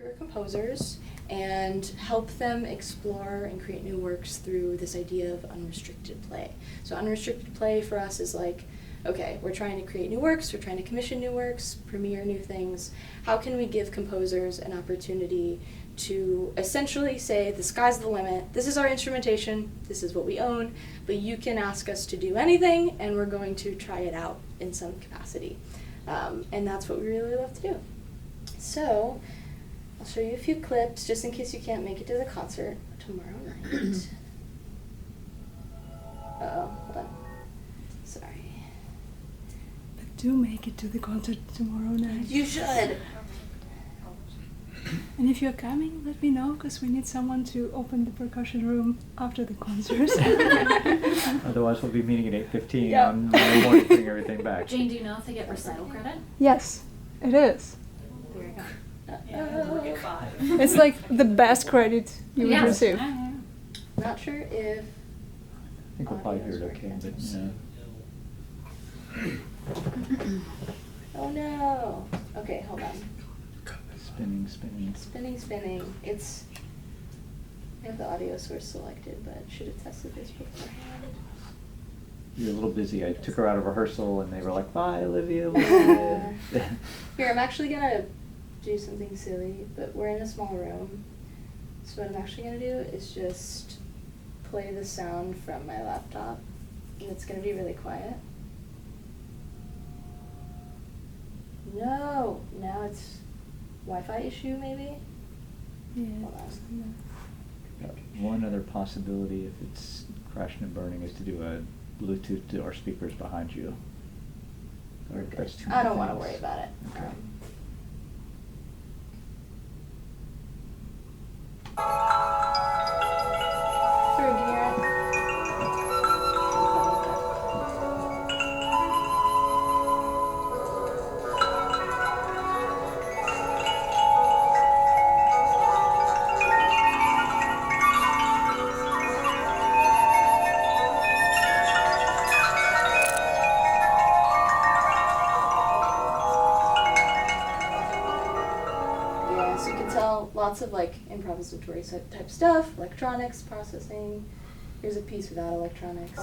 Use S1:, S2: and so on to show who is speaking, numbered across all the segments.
S1: career composers and help them explore and create new works through this idea of unrestricted play. So unrestricted play for us is like, okay, we're trying to create new works, we're trying to commission new works, premiere new things. How can we give composers an opportunity to essentially say, the sky's the limit, this is our instrumentation, this is what we own, but you can ask us to do anything and we're going to try it out in some capacity. And that's what we really love to do. So, I'll show you a few clips just in case you can't make it to the concert tomorrow night. Uh-oh, hold on. Sorry.
S2: But do make it to the concert tomorrow night.
S1: You should!
S2: And if you're coming, let me know, because we need someone to open the percussion room after the concert.
S3: Otherwise, we'll be meeting at 8:15
S1: Yep.
S3: on Monday morning, putting everything back.
S4: Jane, do you know if they get recital credit?
S2: Yes, it is.
S4: There you go.
S1: Yeah,
S4: we'll get 5.
S2: It's like the best credit you would
S4: Yes.
S2: receive.
S1: Not sure if...
S3: I think we'll probably hear it okay, but
S1: Oh no! Okay, hold on.
S3: spinning.
S1: It's... I have the audio source selected, but should have tested this beforehand.
S3: You're a little busy. I took her out of rehearsal and they were like, bye, Olivia.
S1: Here, I'm actually gonna do something silly, but we're in a small room. So what I'm actually gonna do is just play the sound from my laptop, and it's gonna be really quiet. No! Now it's Wi-Fi issue, maybe?
S2: Yeah.
S1: Hold on.
S3: One other possibility, if it's crashing and burning, is to do a Bluetooth to our speakers behind you.
S1: We're good.
S3: That's too
S1: I
S3: many
S1: don't want to
S3: things.
S1: worry about it.
S3: Okay.
S1: Sorry, can you hear it? Yeah, so you can tell lots of like improvisatory type stuff, electronics, processing. Here's a piece without electronics.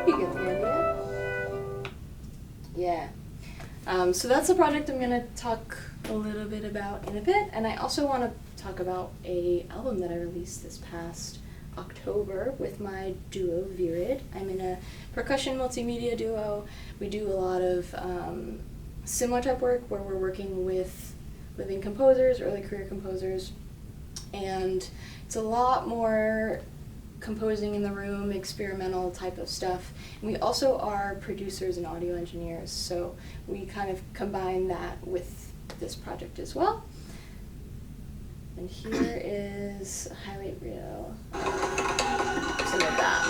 S1: You get the idea? Yeah. So that's a project I'm going to talk a little bit about in a bit, and I also want to talk about a album that I released this past October with my duo Virid. I'm in a percussion multimedia duo. We do a lot of similar type work where we're working with living composers, early career composers, and it's a lot more composing in the room, experimental type of stuff. And we also are producers and audio engineers, so we kind of combine that with this project as well. And here is a highlight reel of some of that.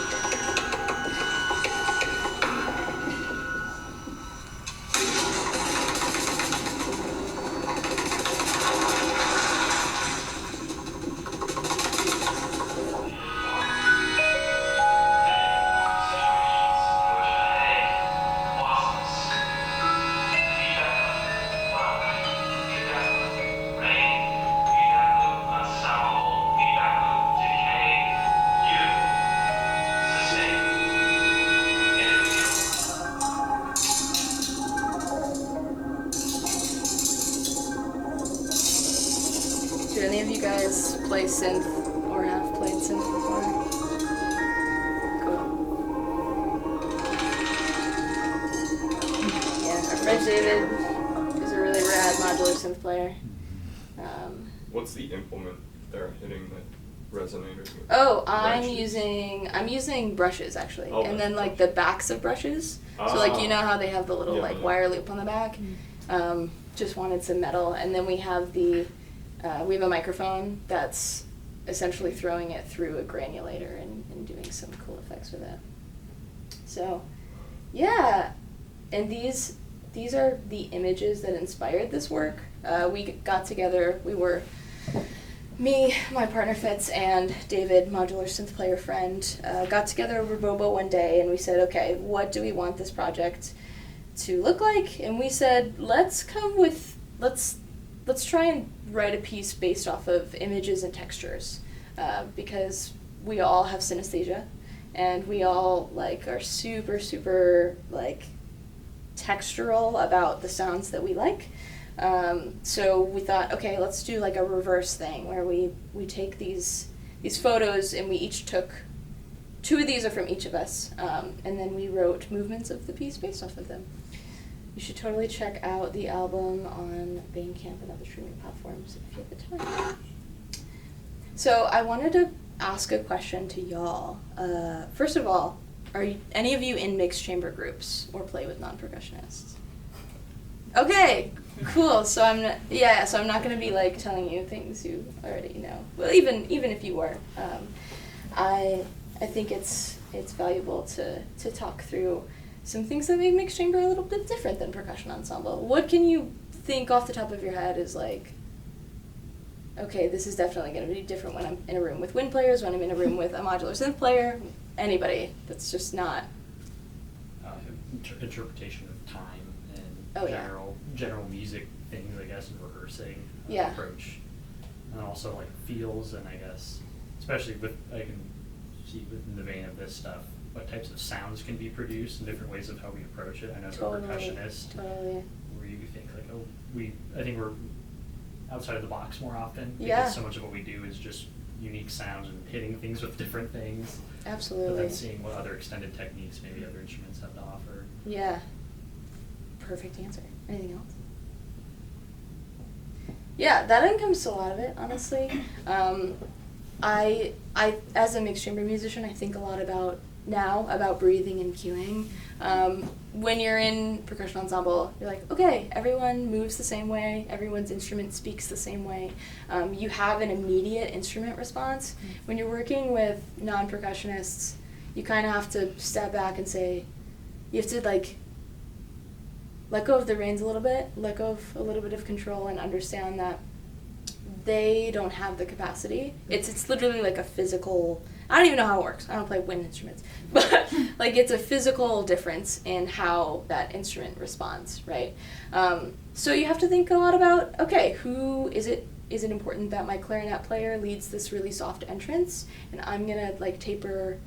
S1: Do any of you guys play synth or have played synth before? Cool. Yeah, our friend David is a really rad modular synth player.
S5: What's the implement they're hitting that resonators with?
S1: Oh, I'm
S5: Wrenches?
S1: using brushes actually,
S5: Oh,
S1: and then like the backs of brushes. So like you know how they have the little
S5: Yeah,
S1: like
S5: yeah.
S1: wire loop on the back. Just wanted some metal, and then we have the we have a microphone that's essentially throwing it through a granulator and doing some cool effects with it. So, yeah, and these are the images that inspired this work. We got together, me, my partner Fitz, and David, modular synth player friend, got together over Bobo one day, and we said, okay, what do we want this project to look like? And we said, let's try and write a piece based off of images and textures, because we all have synesthesia, and we all are super, super textural about the sounds that we like. So we thought, okay, let's do a reverse thing where we take these photos, and we each took 2 of these are from each of us, and then we wrote movements of the piece based off of them. You should totally check out the album on Bandcamp and other streaming platforms if you have the time. So I wanted to ask a question to y'all. First of all, are any of you in mixed chamber groups or play with non-percussionists? Okay, cool. So I'm not going to be telling you things you already know. Well, even if you were, I think it's valuable to talk through some things that make mixed chamber a little bit different than percussion ensemble. What can you think off the top of your head is okay, this is definitely going to be different when I'm in a room with wind players, when I'm in a room with a modular synth player, anybody that's just not.
S6: Interpretation of time and general music things, I guess, and rehearsing approach. And also feels, and I guess, especially I can see within the vein of this stuff, what types of sounds can be produced and different ways of how we approach it. I know as a percussionist, where you think I think we're outside of the box more often. Because so much of what we do is just unique sounds and hitting things with different things.
S1: Absolutely.
S6: But then seeing what other extended techniques maybe other instruments have to offer.
S1: Yeah. Perfect answer. Anything else? Yeah, that encompasses a lot of it, honestly. I as a mixed chamber musician, I think a lot about breathing and cueing. When you're in percussion ensemble, you're okay, everyone moves the same way, everyone's instrument speaks the same way. You have an immediate instrument response. When you're working with non-percussionists, you kind of have to step back and say, you have to let go of the reins a little bit, let go of a little bit of control, and understand that they don't have the capacity. It's literally a physical, I don't even know how it works. I don't play wind instruments. But it's a physical difference in how that instrument responds, right? So you have to think a lot about, okay, is it important that my clarinet player leads this really soft entrance and I'm gonna taper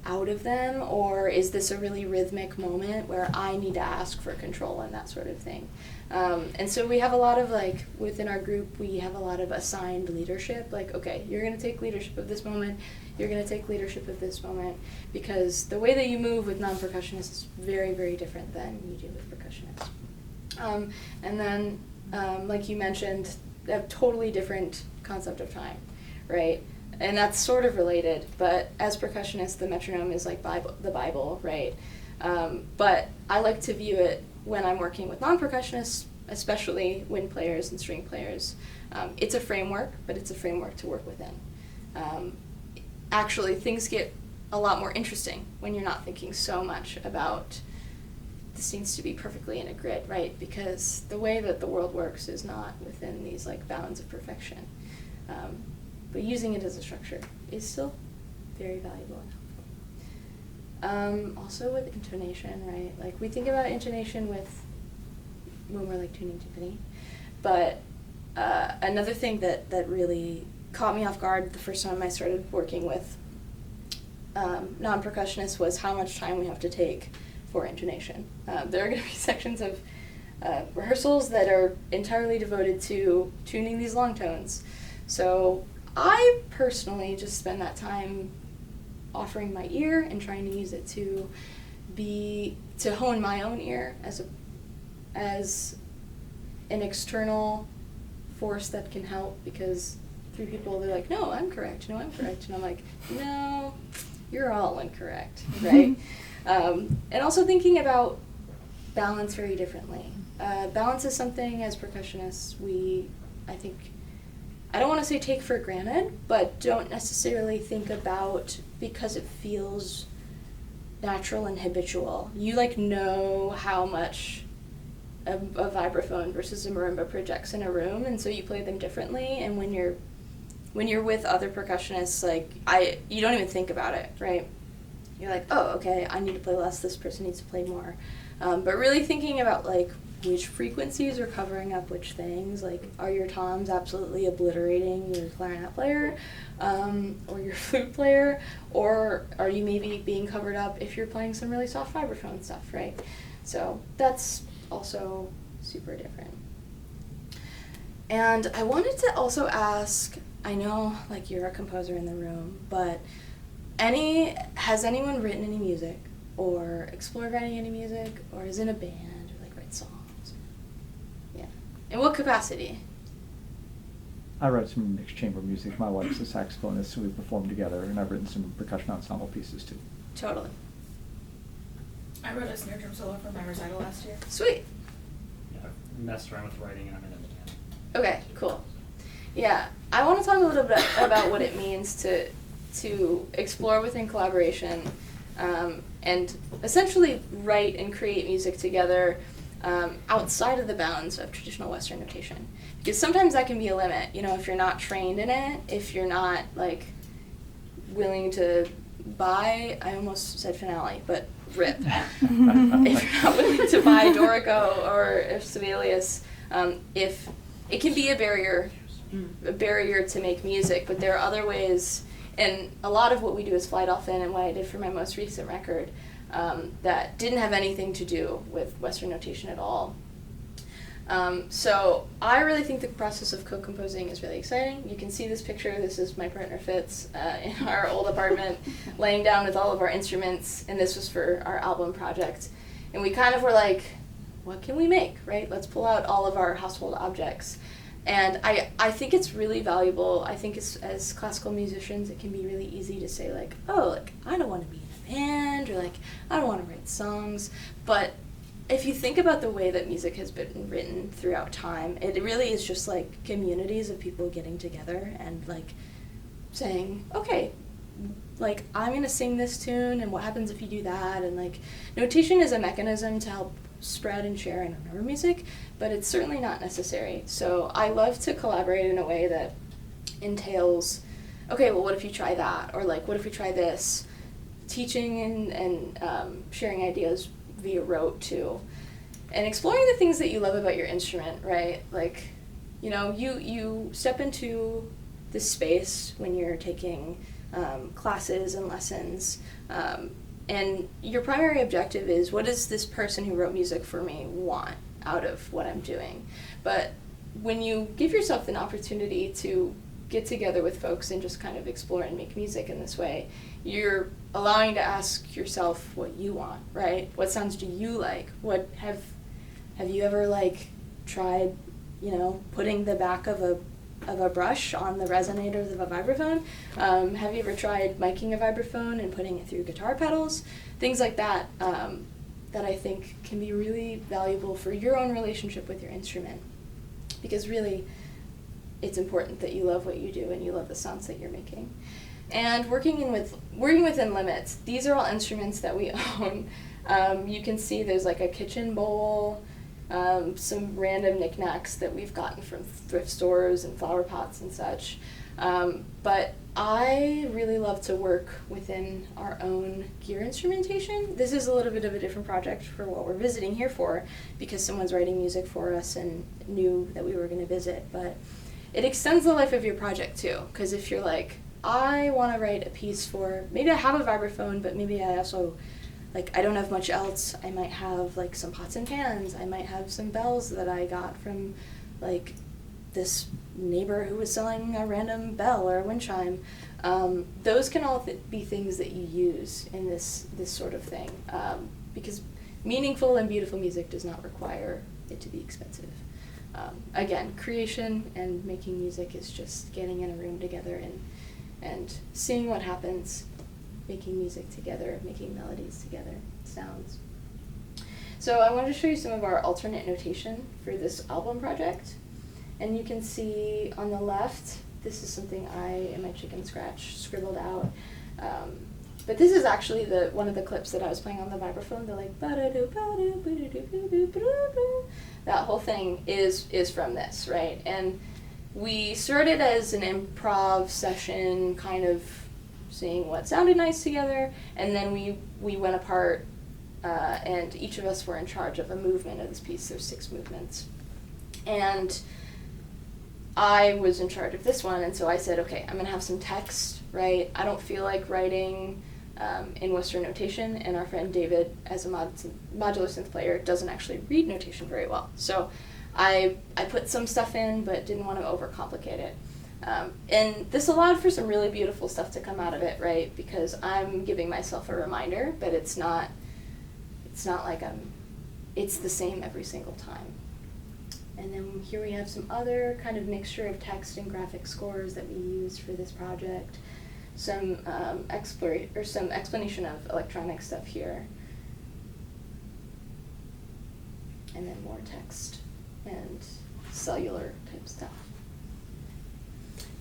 S1: out of them, or is this a really rhythmic moment where I need to ask for control and that sort of thing? And so we have a lot of within our group, we have a lot of assigned leadership, okay, you're going to take leadership of this moment, you're going to take leadership of this moment, because the way that you move with non-percussionists is very, very different than you do with percussionists. And then, like you mentioned, a totally different concept of time, right? And that's sort of related, but as percussionists, the metronome is the Bible, right? But I like to view it when I'm working with non-percussionists, especially wind players and string players. It's a framework, but it's a framework to work within. Actually, things get a lot more interesting when you're not thinking so much about this needs to be perfectly in a grid, right? Because the way that the world works is not within these bounds of perfection. But using it as a structure is still very valuable and helpful. Also with intonation, right? We think about intonation when we're tuning timpani. But another thing that really caught me off guard the first time I started working with non-percussionists was how much time we have to take for intonation. There are going to be sections of rehearsals that are entirely devoted to tuning these long tones. So I personally just spend that time offering my ear and trying to use it to hone my own ear as an external force that can help, because through people they're no, I'm correct, no, I'm correct, and I'm no, you're all incorrect, right? And also thinking about balance very differently. Balance is something as percussionists I don't want to say take for granted, but don't necessarily think about because it feels natural and habitual. You like know how much a vibraphone versus a marimba projects in a room, and so you play them differently. And when you're with other percussionists, like you don't even think about it, right? You're like, oh, okay, I need to play less. This person needs to play more. But really thinking about like which frequencies are covering up which things. Like, are your toms absolutely obliterating your clarinet player, or your flute player, or are you maybe being covered up if you're playing some really soft vibraphone stuff, right? So that's also super different. And I wanted to also ask, I know like you're a composer in the room, but has anyone written any music or explored writing any music or is in a band or like write songs? Yeah. In what capacity?
S3: I write some mixed chamber music. My wife's a saxophonist, so we perform together, and I've written some percussion ensemble pieces too.
S1: Totally.
S7: I wrote a snare drum solo for my recital last year.
S1: Sweet.
S6: Yeah, I've messed around with writing and I'm in a band.
S1: Okay, cool. Yeah, I want to talk a little bit about what it means to explore within collaboration, and essentially write and create music together outside of the bounds of traditional Western notation. Because sometimes that can be a limit, you know, if you're not trained in it, if you're not like willing to buy, I almost said finale, but rip. If you're not willing to buy Dorico or Sibelius, if it can be a barrier to make music, but there are other ways, and a lot of what we do is fly dolphin, and what I did for my most recent record that didn't have anything to do with Western notation at all. So I really think the process of co-composing is really exciting. You can see this picture. This is my partner Fitz in our old apartment, laying down with all of our instruments, and this was for our album project. And we kind of were like, what can we make, right? Let's pull out all of our household objects. And I think it's really valuable. I think as classical musicians, it can be really easy to say like, oh, like I don't want to be in a band, or like I don't want to write songs. But if you think about the way that music has been written throughout time, it really is just like communities of people getting together and like saying, okay, like I'm gonna sing this tune, and what happens if you do that? And like notation is a mechanism to help spread and share and remember music, but it's certainly not necessary. So I love to collaborate in a way that entails, okay, well, what if you try that? Or like, what if we try this? Teaching and sharing ideas via rote too. And exploring the things that you love about your instrument, right? Like, you know, you step into this space when you're taking classes and lessons, and your primary objective is, what does this person who wrote music for me want out of what I'm doing? But when you give yourself an opportunity to get together with folks and just kind of explore and make music in this way, you're allowing to ask yourself what you want, right? What sounds do you like? What have you ever like tried, you know, putting the back of a brush on the resonators of a vibraphone? Have you ever tried miking a vibraphone and putting it through guitar pedals? Things like that, that I think can be really valuable for your own relationship with your instrument. Because really, it's important that you love what you do and you love the sounds that you're making. And working within limits. These are all instruments that we own. You can see there's like a kitchen bowl, some random knickknacks that we've gotten from thrift stores and flower pots and such. But I really love to work within our own gear instrumentation. This is a little bit of a different project for what we're visiting here for, because someone's writing music for us and knew that we were going to visit. But it extends the life of your project too, because if you're like, I want to write a piece for, maybe I have a vibraphone, but maybe I also, like, I don't have much else. I might have, like, some pots and pans. I might have some bells that I got from, like, this neighbor who was selling a random bell or a wind chime. Those can all be things that you use in this sort of thing, because meaningful and beautiful music does not require it to be expensive. Again, creation and making music is just getting in a room together and seeing what happens, making music together, making melodies together, sounds. So I wanted to show you some of our alternate notation for this album project. And you can see on the left, this is something I, in my chicken scratch, scribbled out. But this is actually one of the clips that I was playing on the vibraphone. They're like, that whole thing is from this, right? And we started as an improv session, kind of seeing what sounded nice together, and then we went apart, and each of us were in charge of a movement of this piece. There's 6 movements. And I was in charge of this one, and so I said, okay, I'm going to have some text, right? I don't feel like writing in Western notation, and our friend David, as a modular synth player, doesn't actually read notation very well. So I put some stuff in, but didn't want to overcomplicate it. And this allowed for some really beautiful stuff to come out of it, right? Because I'm giving myself a reminder, but it's not like it's the same every single time. And then here we have some other kind of mixture of text and graphic scores that we used for this project. Some some explanation of electronic stuff here. And then more text and cellular type stuff.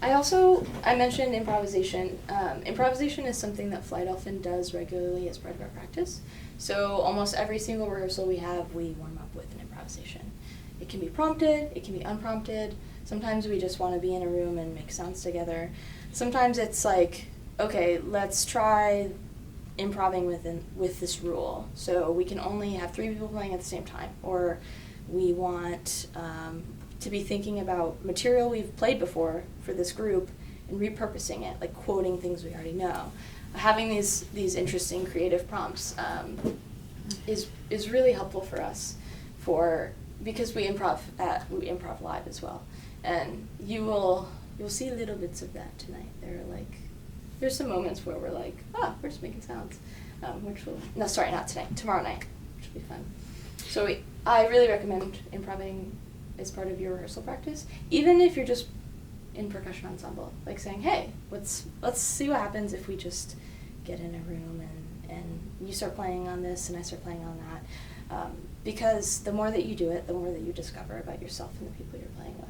S1: I mentioned improvisation. Improvisation is something that Fly Dolphin does regularly as part of our practice. So almost every single rehearsal we have, we warm up with an improvisation. It can be prompted, it can be unprompted. Sometimes we just want to be in a room and make sounds together. Sometimes it's like, okay, let's try improvising with this rule. So we can only have 3 people playing at the same time. Or we want to be thinking about material we've played before for this group and repurposing it, like quoting things we already know. Having these interesting creative prompts is really helpful for us because we improv live as well. And you'll see little bits of that tonight. There's some moments where we're like, we're just making sounds, not tonight, tomorrow night, which will be fun. So I really recommend improving as part of your rehearsal practice, even if you're just in percussion ensemble, like saying, hey, let's see what happens if we just get in a room and you start playing on this and I start playing on that. Because the more that you do it, the more that you discover about yourself and the people you're playing with.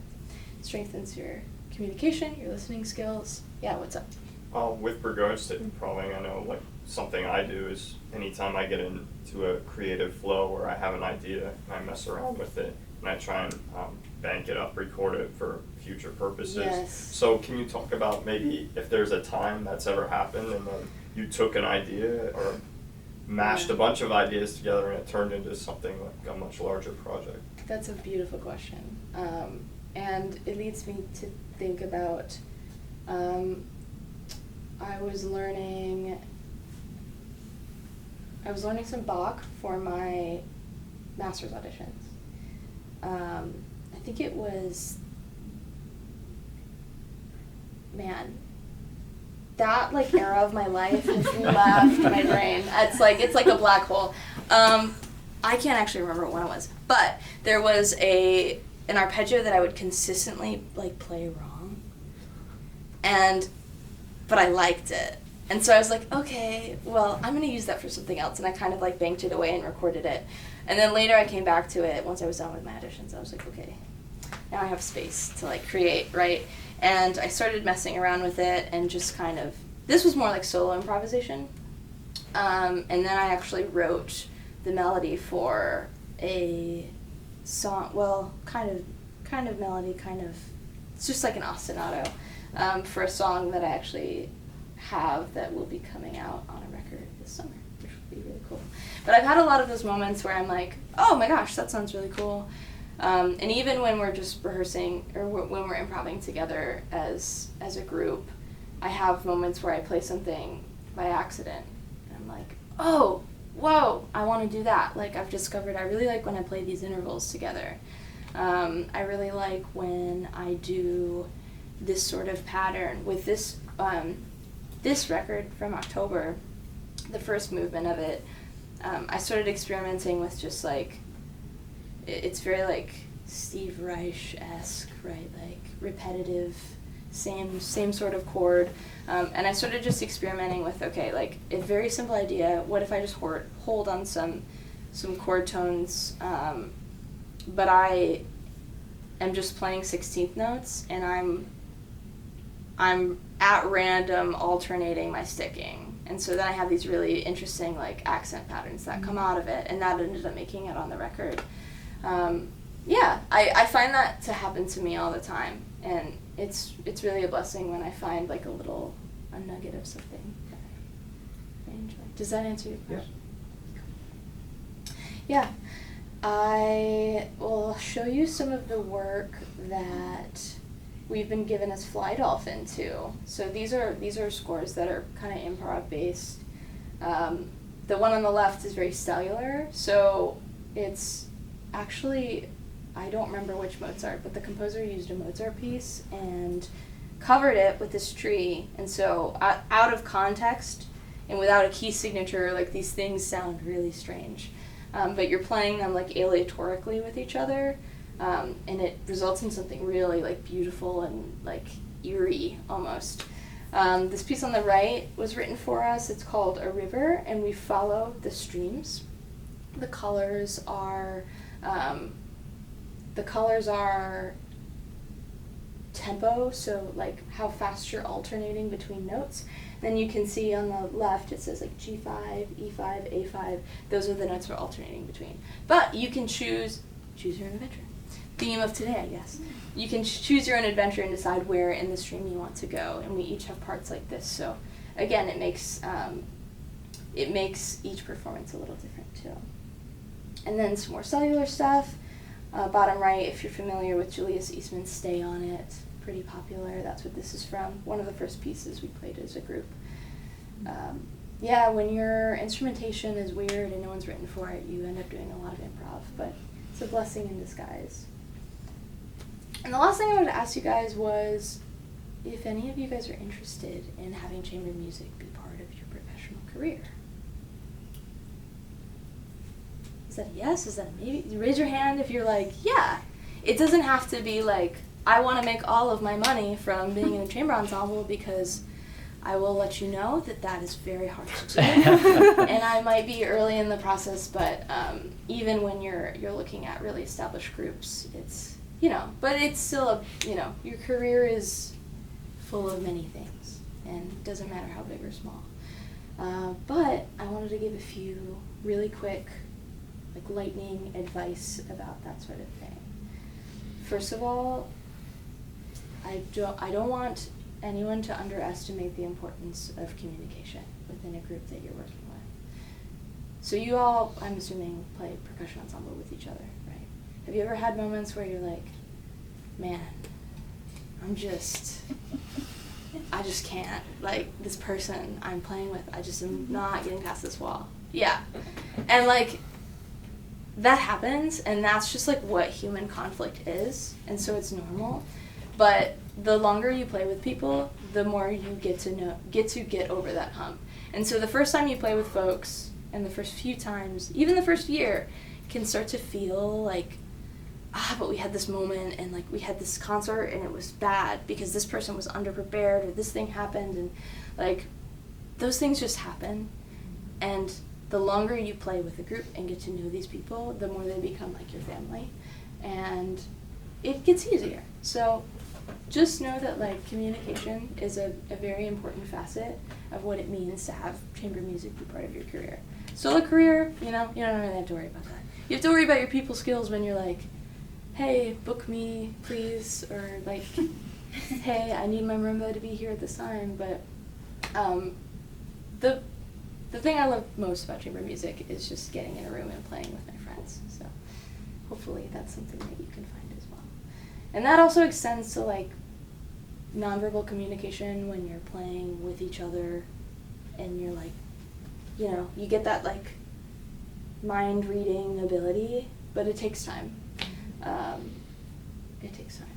S1: It strengthens your communication, your listening skills. Yeah, what's up?
S5: With regards to improving, I know like something I do is anytime I get into a creative flow where I have an idea and I mess around with it and I try and bank it up, record it for future purposes.
S1: Yes.
S5: So can you talk about maybe if there's a time that's ever happened and then you took an idea or mashed a bunch of ideas together and it turned into something like a much larger project?
S1: That's a beautiful question. And it leads me to think about, I was learning some Bach for my master's auditions. I think it was, that like era of my life has left my brain. It's like a black hole. I can't actually remember when it was, but there was an arpeggio that I would consistently like play wrong, but I liked it, and so I was like, okay, well, I'm gonna use that for something else, and I kind of like banked it away and recorded it, and then later I came back to it once I was done with my auditions. I was like, okay, now I have space to like create, right? And I started messing around with it and just kind of, this was more like solo improvisation. And then I actually wrote the melody for a song, well, kind of melody, it's just like an ostinato, for a song that I actually have that will be coming out on a record this summer, which would be really cool. But I've had a lot of those moments where I'm like, oh my gosh, that sounds really cool. And even when we're just rehearsing or when we're improvising together as a group, I have moments where I play something by accident and I'm like, oh, whoa, I want to do that. Like I've discovered I really like when I play these intervals together. I really like when I do this sort of pattern with this record from October, the first movement of it. I started experimenting with just like, it's very like Steve Reich-esque, right? Like repetitive, same sort of chord. And I started just experimenting with, okay, like a very simple idea. What if I just hold on some chord tones, but I am just playing 16th notes, and I'm at random alternating my sticking. And so then I have these really interesting like accent patterns that come out of it, and that ended up making it on the record. I find that to happen to me all the time, and it's really a blessing when I find like a nugget of something that I enjoy. Does that answer your question? Yeah. I will show you some of the work that we've been given as Fly Dolphin too. So these are scores that are kind of improv based. The one on the left is very cellular, so it's actually, I don't remember which Mozart, but the composer used a Mozart piece and covered it with this tree, and so out of context and without a key signature, like these things sound really strange. But you're playing them like aleatorically with each other, and it results in something really like beautiful and like eerie almost. This piece on the right was written for us. It's called A River, and we follow the streams. The colors are tempo, so like how fast you're alternating between notes. Then you can see on the left it says like G5, E5, A5. Those are the notes we're alternating between. But you can choose your own adventure. Theme of today, I guess. You can choose your own adventure and decide where in the stream you want to go. And we each have parts like this. So again, it makes each performance a little different too. And then some more cellular stuff. Bottom right, if you're familiar with Julius Eastman's Stay On It, pretty popular. That's what this is from. One of the first pieces we played as a group. When your instrumentation is weird and no one's written for it, you end up doing a lot of improv, but it's a blessing in disguise. And the last thing I wanted to ask you guys was if any of you guys are interested in having chamber music be part of your professional career. Is that a yes? Is that a maybe? Raise your hand if you're like, yeah. It doesn't have to be like, I want to make all of my money from being in a chamber ensemble, because I will let you know that is very hard to do. And I might be early in the process, but even when you're looking at really established groups, it's, but it's still your career is full of many things, and it doesn't matter how big or small. But I wanted to give a few really quick, like lightning advice about that sort of thing. First of all, I don't want anyone to underestimate the importance of communication within a group that you're working with. So you all, I'm assuming, play percussion ensemble with each other, right? Have you ever had moments where you're like, man, I just can't, like, this person I'm playing with, I just am not getting past this wall. Yeah. And like, that happens, and that's just like what human conflict is, and so it's normal. But the longer you play with people, the more you get to get over that hump. And so the first time you play with folks, and the first few times, even the first year, can start to feel like, but we had this moment, and like we had this concert, and it was bad because this person was underprepared, or this thing happened, and like those things just happen. And the longer you play with a group and get to know these people, the more they become like your family, and it gets easier. So just know that like communication is a very important facet of what it means to have chamber music be part of your career. Solo career, you don't really have to worry about that. You have to worry about your people skills when you're like, hey, book me, please, or like, hey, I need my marimba to be here at this time. But the thing I love most about chamber music is just getting in a room and playing with my friends. So hopefully that's something that you can find as well. And that also extends to like nonverbal communication when you're playing with each other, and you're like, you get that like mind reading ability, but it takes time. It takes time.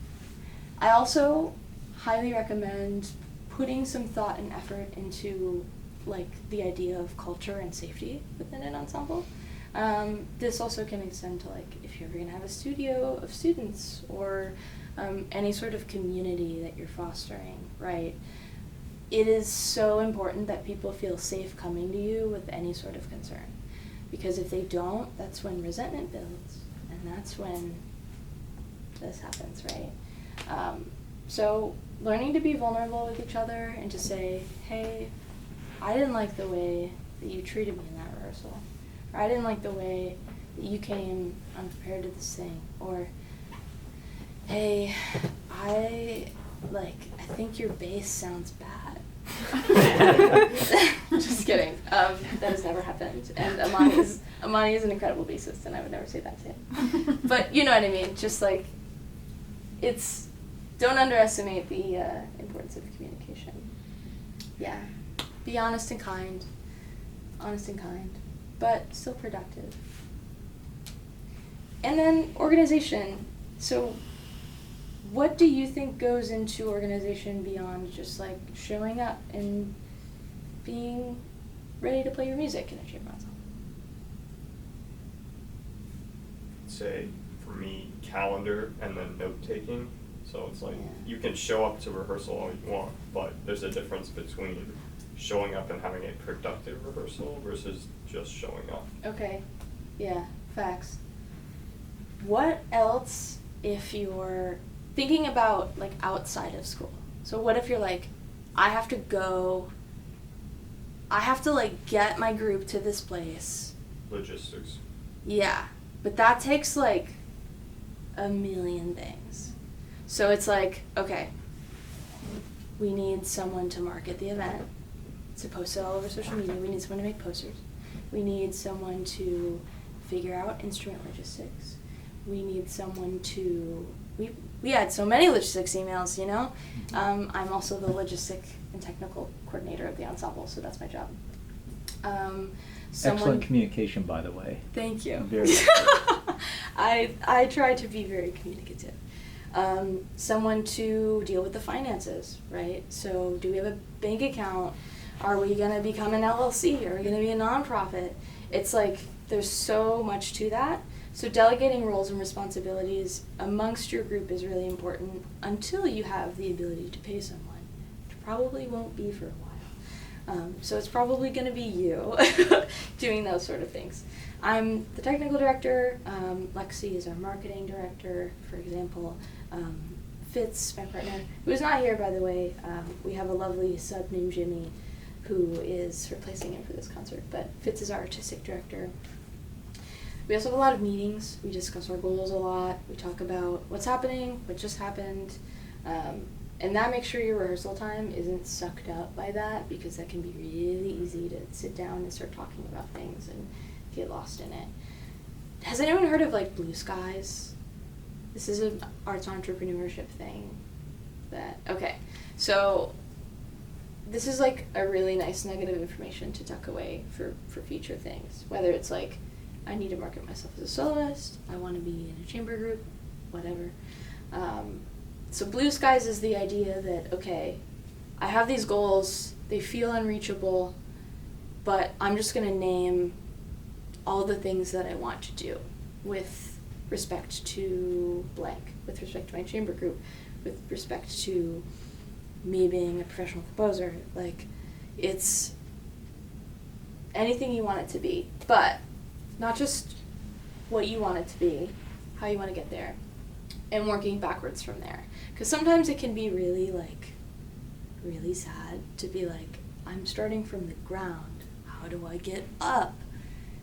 S1: I also highly recommend putting some thought and effort into like the idea of culture and safety within an ensemble. This also can extend to like if you're ever going to have a studio of students, or any sort of community that you're fostering, right? It is so important that people feel safe coming to you with any sort of concern, because if they don't, that's when resentment builds, and that's when this happens, right? So learning to be vulnerable with each other and to say, hey, I didn't like the way that you treated me in that rehearsal. Or I didn't like the way that you came unprepared to this thing. Or, hey, I think your bass sounds bad. Just kidding. That has never happened. And Amani is an incredible bassist, and I would never say that to him. But you know what I mean. Just like, don't underestimate the importance of communication. Yeah. Be honest and kind, but still productive. And then organization. So what do you think goes into organization beyond just like showing up and being ready to play your music in a chamber ensemble?
S5: Say, for me, calendar and then note-taking. So it's like, you can show up to rehearsal all you want, but there's a difference between showing up and having a productive rehearsal versus just showing up.
S1: Okay. Yeah, facts. What else if you're thinking about like outside of school? So what if you're like, I have to like get my group to this place.
S5: Logistics.
S1: Yeah, but that takes like a million things. So it's like, okay, we need someone to market the event, to post it all over social media. We need someone to make posters. We need someone to figure out instrument logistics. We need someone to, we had so many logistics emails, you know? I'm also the logistic and technical coordinator of the ensemble, so that's my job.
S3: Excellent communication, by the way.
S1: Thank you.
S3: Very
S1: I try to be very communicative. Someone to deal with the finances, right? So do we have a bank account? Are we going to become an LLC? Are we going to be a nonprofit? It's like there's so much to that. So delegating roles and responsibilities amongst your group is really important until you have the ability to pay someone, which probably won't be for a while. So it's probably going to be you doing those sort of things. I'm the technical director. Lexi is our marketing director, for example. Fitz, my partner, who is not here, by the way. We have a lovely sub named Jimmy who is replacing him for this concert. But Fitz is our artistic director. We also have a lot of meetings. We discuss our goals a lot. We talk about what's happening, what just happened. And that makes sure your rehearsal time isn't sucked up by that, because that can be really easy to sit down and start talking about things and get lost in it. Has anyone heard of like Blue Skies? This is an arts entrepreneurship thing. Okay, so this is like a really nice nugget of information to tuck away for future things. Whether it's like, I need to market myself as a soloist, I want to be in a chamber group, whatever. So Blue Skies is the idea that, okay, I have these goals, they feel unreachable, but I'm just going to name all the things that I want to do with respect to blank, with respect to my chamber group, with respect to me being a professional composer. Like, it's anything you want it to be, but not just what you want it to be, how you want to get there, and working backwards from there. Because sometimes it can be really sad to be like, I'm starting from the ground, how do I get up?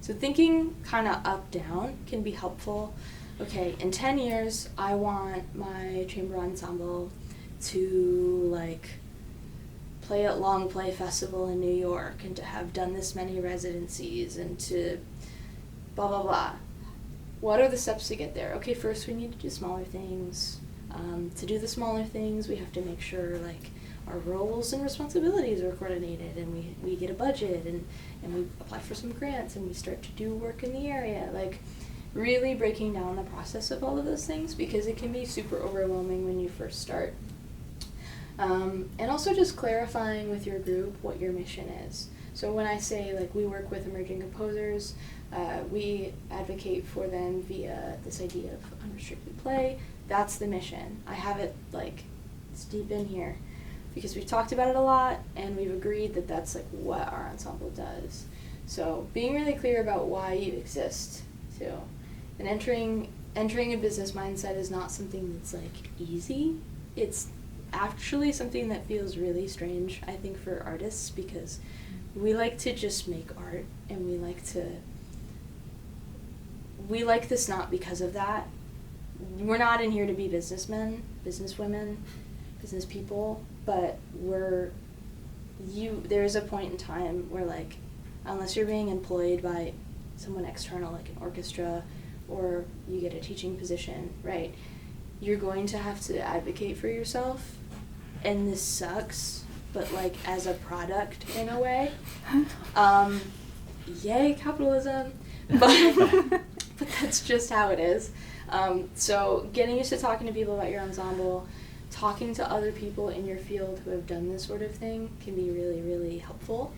S1: So thinking kind of up-down can be helpful. Okay, in 10 years, I want my chamber ensemble to like play at Long Play Festival in New York, and to have done this many residencies, and to blah, blah, blah. What are the steps to get there? Okay, first we need to do smaller things. To do the smaller things, we have to make sure like our roles and responsibilities are coordinated, and we get a budget, and we apply for some grants, and we start to do work in the area. Like, really breaking down the process of all of those things, because it can be super overwhelming when you first start. And also just clarifying with your group what your mission is. So when I say like we work with emerging composers, we advocate for them via this idea of unrestricted play. That's the mission. I have it like, it's deep in here, because we've talked about it a lot, and we've agreed that that's like what our ensemble does. So being really clear about why you exist too, and entering entering a business mindset is not something that's like easy. It's actually something that feels really strange, I think, for artists, because we like to just make art, and we like this not because of that. We're not in here to be businessmen, businesswomen, business people, but there's a point in time where, like, unless you're being employed by someone external, like an orchestra, or you get a teaching position, right, you're going to have to advocate for yourself, and this sucks, but, like, as a product in a way. Yay, capitalism! But that's just how it is. So getting used to talking to people about your ensemble, talking to other people in your field who have done this sort of thing can be really, really helpful.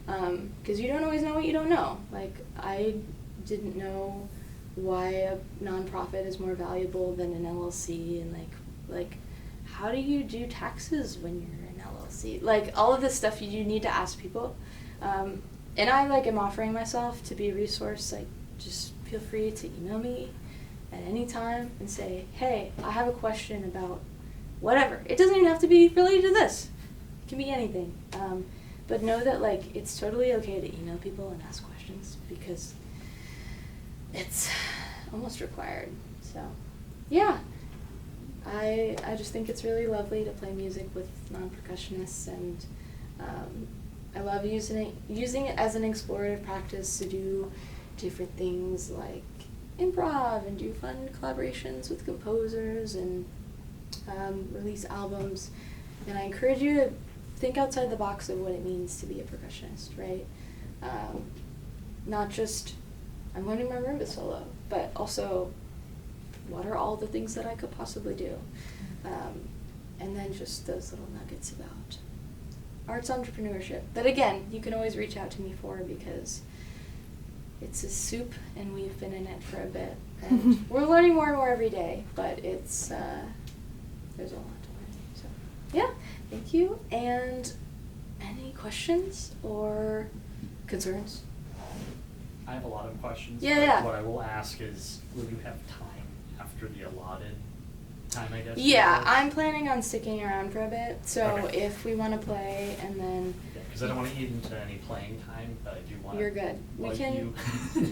S1: Because you don't always know what you don't know. Like, I didn't know why a nonprofit is more valuable than an LLC, and like how do you do taxes when you're an LLC? Like, all of this stuff you need to ask people. And I, like, am offering myself to be a resource. Like, just feel free to email me at any time and say, hey, I have a question about whatever. It doesn't even have to be related to this. It can be anything. But know that, like, it's totally okay to email people and ask questions, because it's almost required. So, yeah. I just think it's really lovely to play music with non-percussionists, and I love using it as an explorative practice to do different things like improv and do fun collaborations with composers and release albums. And I encourage you to think outside the box of what it means to be a percussionist, right? Not just, I'm learning my marimba solo, but also, what are all the things that I could possibly do? And then just those little nuggets about arts entrepreneurship that, again, you can always reach out to me for, because it's a soup and we've been in it for a bit. And we're learning more and more every day, but it's, there's a lot to learn. So, yeah, thank you. And any questions or concerns?
S6: I have a lot of questions.
S1: Yeah,
S6: but
S1: yeah.
S6: What I will ask is, will you have time after the allotted time, I guess?
S1: Yeah, I'm planning on sticking around for a bit. So
S6: Okay.
S1: if we want to play, and then
S6: Because I don't want to eat into any playing time, but I do want to.
S1: You're good. We
S6: like
S1: can.
S6: you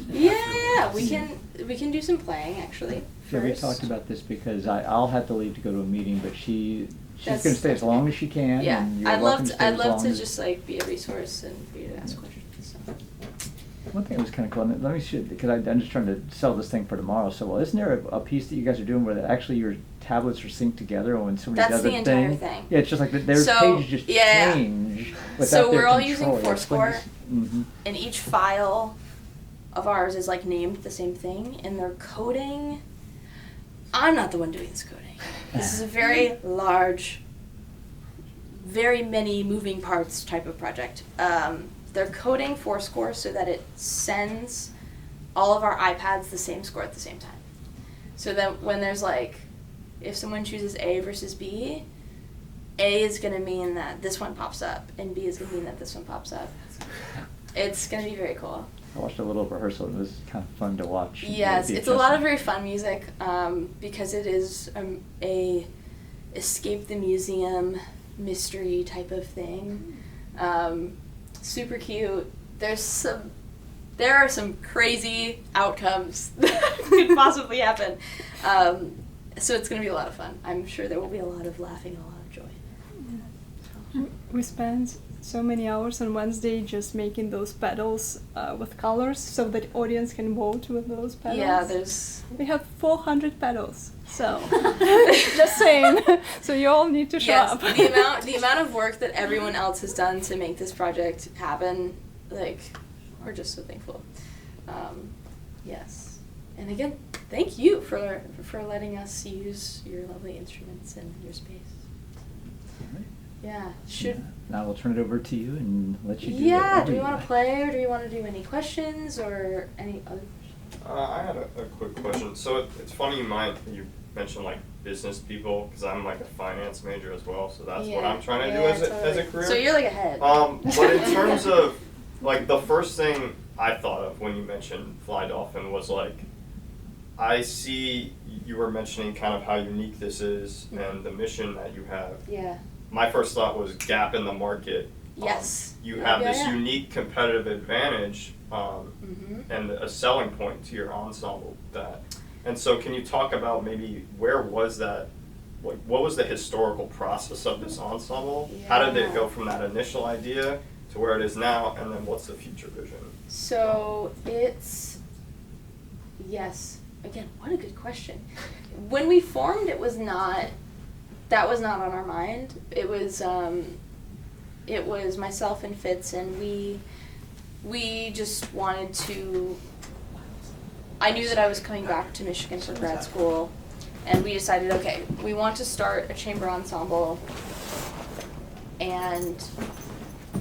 S1: Yeah,
S6: afterwards.
S1: we can do some playing actually.
S3: Yeah, we
S1: First.
S3: talked about this because I'll have to leave to go to a meeting, but she's
S1: That's-
S3: going to stay as long as she can.
S1: Yeah,
S3: and you're
S1: I'd
S3: welcome
S1: love
S3: stay
S1: to. I'd
S3: as
S1: love
S3: long
S1: to
S3: as-
S1: just like be a resource and for you to ask questions. So.
S3: One thing that was kind of cool, and let me see, because I'm just trying to sell this thing for tomorrow. So, well, isn't there a piece that you guys are doing where actually your tablets are synced together, and when somebody
S1: That's
S3: does
S1: the
S3: a
S1: entire
S3: thing?
S1: thing.
S3: Yeah, it's just like their
S1: So,
S3: pages just
S1: yeah.
S3: change without
S1: So
S3: their
S1: we're all
S3: control.
S1: using
S3: Yeah, explain
S1: Foursquare.
S3: this. Mhm.
S1: And each file of ours is like named the same thing, and they're coding. I'm not the one doing this coding. This is a very large, very many moving parts type of project. They're coding Foursquare so that it sends all of our iPads the same score at the same time. So that when there's like, if someone chooses A versus B, A is going to mean that this one pops up, and B is going to mean that this one pops up. It's going to be very cool.
S3: I watched a little rehearsal. It was kind of fun to watch.
S1: Yes,
S3: The
S1: it's a lot of
S3: adjustment.
S1: very fun music, because it is a escape the museum mystery type of thing. Super cute. There are some crazy outcomes that could possibly happen. So it's going to be a lot of fun. I'm sure there will be a lot of laughing and a lot of joy.
S2: We spent so many hours on Wednesday just making those pedals with colors so that the audience can vote with those pedals.
S1: Yeah,
S2: We have 400 pedals, so just saying. So you all need to show
S1: yes,
S2: up.
S1: the amount of work that everyone else has done to make this project happen, like, we're just so thankful. Yes, and again, thank you for letting us use your lovely instruments and your space.
S3: All right.
S1: Yeah,
S3: Yeah. Now we'll turn it over to you and let you do
S1: Yeah,
S3: whatever
S1: do we
S3: you
S1: want
S3: like.
S1: to play, or do we want to do any questions or any other?
S5: I had a quick question. So it's funny you mentioned like business people, because I'm like a finance major as well, so that's what I'm trying to do as a career.
S1: So you're like ahead.
S5: But in terms of like the first thing I thought of when you mentioned Fly Dolphin was like I see you were mentioning kind of how unique this is and the mission that you have.
S1: Yeah.
S5: My first thought was gap in the market.
S1: Yes.
S5: You have this
S1: Yeah.
S5: unique competitive advantage and a selling point to your ensemble. And so can you talk about maybe where was that, like what was the historical process of this ensemble?
S1: Yeah.
S5: How did it go from that initial idea to where it is now, and then what's the future vision?
S1: So yes. Again, what a good question. When we formed, that was not on our mind. It was myself and Fitz, and we just wanted to. I knew that I was coming back to Michigan for grad school, and we decided, okay, we want to start a chamber ensemble, and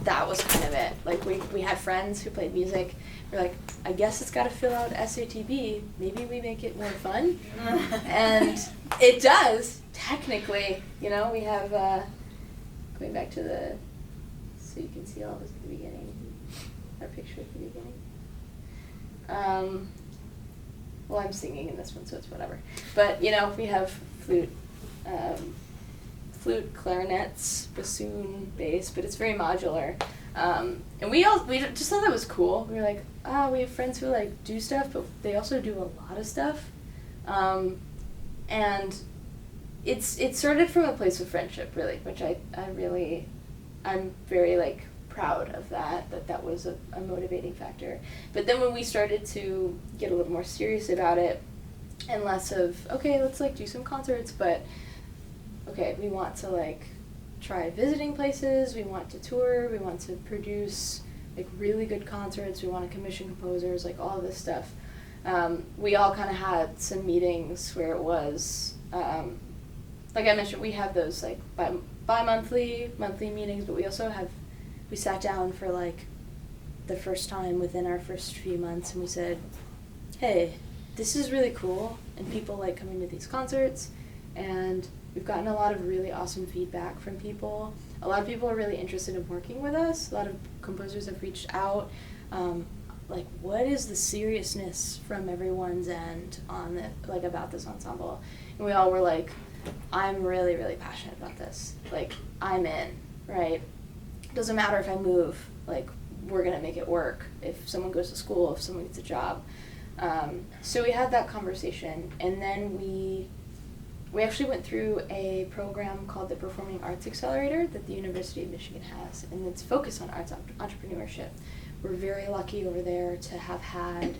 S1: that was kind of it. Like, we had friends who played music. We're like, I guess it's got to fill out SATB. Maybe we make it more fun. And it does, technically. You know, we have, going back to so you can see all this at the beginning, our picture at the beginning. Well, I'm singing in this one, so it's whatever. But, you know, we have flute, clarinets, bassoon, bass, but it's very modular. And we just thought that was cool. We were like, we have friends who like do stuff, but they also do a lot of stuff. And it started from a place of friendship, really, which I'm very like proud of that was a motivating factor. But then when we started to get a little more serious about it, and less of, okay, let's like do some concerts, but okay, we want to like try visiting places, we want to tour, we want to produce like really good concerts, we want to commission composers, like all of this stuff. We all kind of had some meetings where it was, like I mentioned, we have those like bi-monthly, monthly meetings, but we sat down for like the first time within our first few months, and we said, hey, this is really cool, and people like coming to these concerts, and we've gotten a lot of really awesome feedback from people. A lot of people are really interested in working with us. A lot of composers have reached out. Like, what is the seriousness from everyone's end on about this ensemble? And we all were like, I'm really, really passionate about this. Like, I'm in, right? Doesn't matter if I move. Like, we're gonna make it work. If someone goes to school, if someone gets a job. So we had that conversation, and then we actually went through a program called the Performing Arts Accelerator that the University of Michigan has, and it's focused on arts entrepreneurship. We're very lucky over there to have had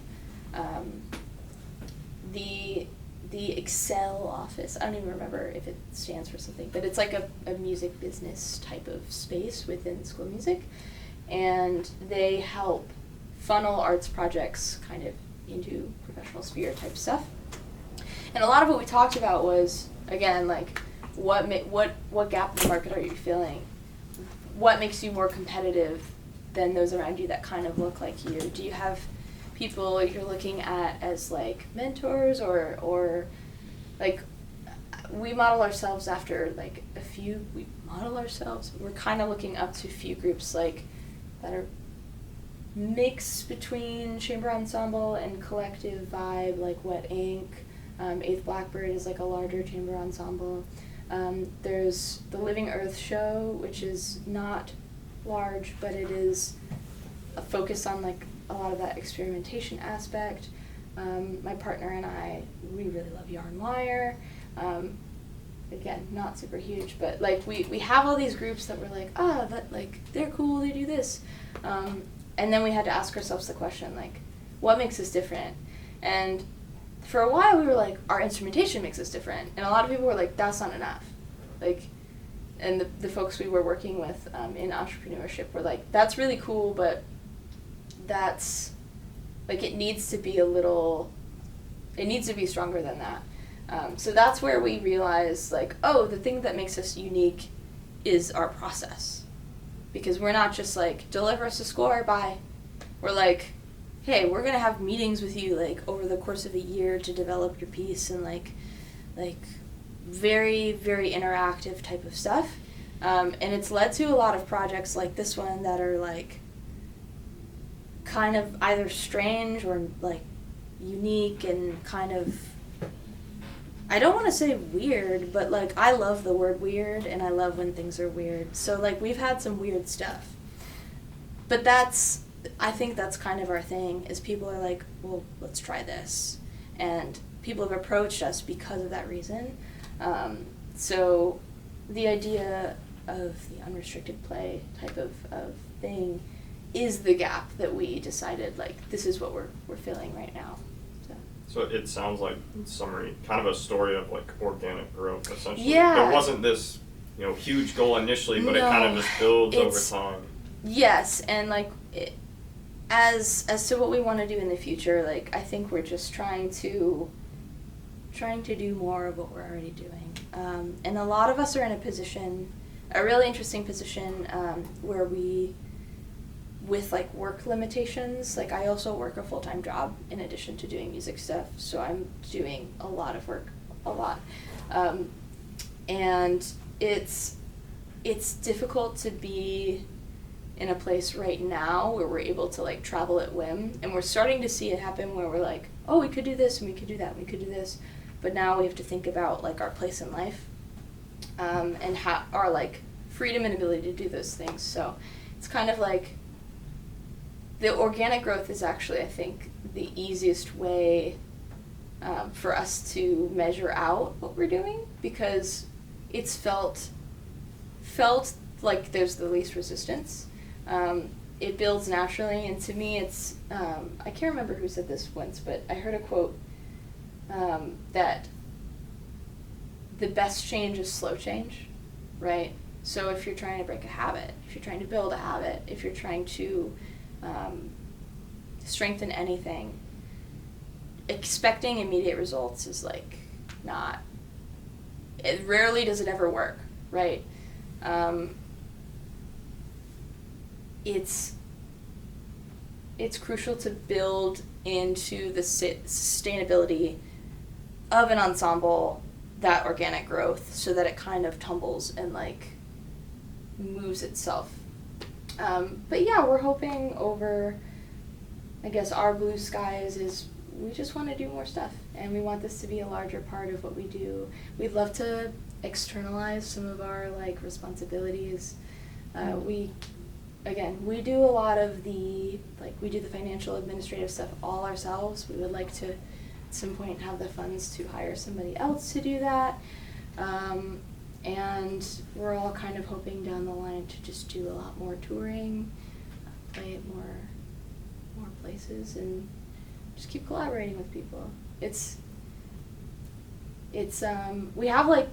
S1: the Excel office. I don't even remember if it stands for something, but it's like a music business type of space within School of Music, and they help funnel arts projects kind of into professional sphere type stuff. And a lot of what we talked about was, again, like, what gap in the market are you filling? What makes you more competitive than those around you that kind of look like you? Do you have people you're looking at as, like, mentors or like, we model ourselves after, like, we're kind of looking up to a few groups, like, that are mixed between chamber ensemble and collective vibe, like Wet Ink. Eighth Blackbird is like a larger chamber ensemble. There's the Living Earth show, which is not large, but it is a focus on like a lot of that experimentation aspect. My partner and I, we really love Yarn Wire. Again, not super huge, but like we have all these groups that we're like, that like they're cool, they do this. And then we had to ask ourselves the question, like, what makes us different? And for a while we were like, our instrumentation makes us different. And a lot of people were like, that's not enough. Like, and the folks we were working with in entrepreneurship were like, that's really cool, but that's, like, it needs to be stronger than that. So that's where we realized, like, the thing that makes us unique is our process. Because we're not just like, deliver us a score, bye. We're like, hey, we're gonna have meetings with you like over the course of a year to develop your piece, and like very, very interactive type of stuff. And it's led to a lot of projects like this one that are like kind of either strange or like unique and kind of, I don't want to say weird, but like I love the word weird and I love when things are weird. So like we've had some weird stuff. But I think that's kind of our thing, is people are like, well, let's try this. And people have approached us because of that reason. So the idea of the unrestricted play type of thing is the gap that we decided, like, this is what we're filling right now.
S5: So it sounds like, in summary, kind of a story of like organic growth, essentially.
S1: Yeah.
S5: There wasn't this, huge goal initially, but it kind of just builds over time.
S1: Yes, and like as to what we want to do in the future, like I think we're just trying to do more of what we're already doing. And a lot of us are in a really interesting position, where we, with like work limitations, like I also work a full-time job in addition to doing music stuff, so I'm doing a lot of work, and it's difficult to be in a place right now where we're able to like travel at whim, and we're starting to see it happen where we're like, oh, we could do this and we could do that, we could do this, but now we have to think about like our place in life, and our like freedom and ability to do those things. So it's kind of like the organic growth is actually, I think, the easiest way for us to measure out what we're doing, because it's felt like there's the least resistance. It builds naturally, and to me it's, I can't remember who said this once, but I heard a quote that the best change is slow change, right? So if you're trying to break a habit, if you're trying to build a habit, if you're trying to strengthen anything, expecting immediate results is like not, it rarely does it ever work, right? It's crucial to build into the sustainability of an ensemble that organic growth, so that it kind of tumbles and like moves itself. But yeah, we're hoping over, I guess, our blue skies is we just want to do more stuff, and we want this to be a larger part of what we do. We'd love to externalize some of our like responsibilities. We do a lot of we do the financial administrative stuff all ourselves. We would like to at some point have the funds to hire somebody else to do that. And we're all kind of hoping down the line to just do a lot more touring, play at more places, and just keep collaborating with people. It's we have like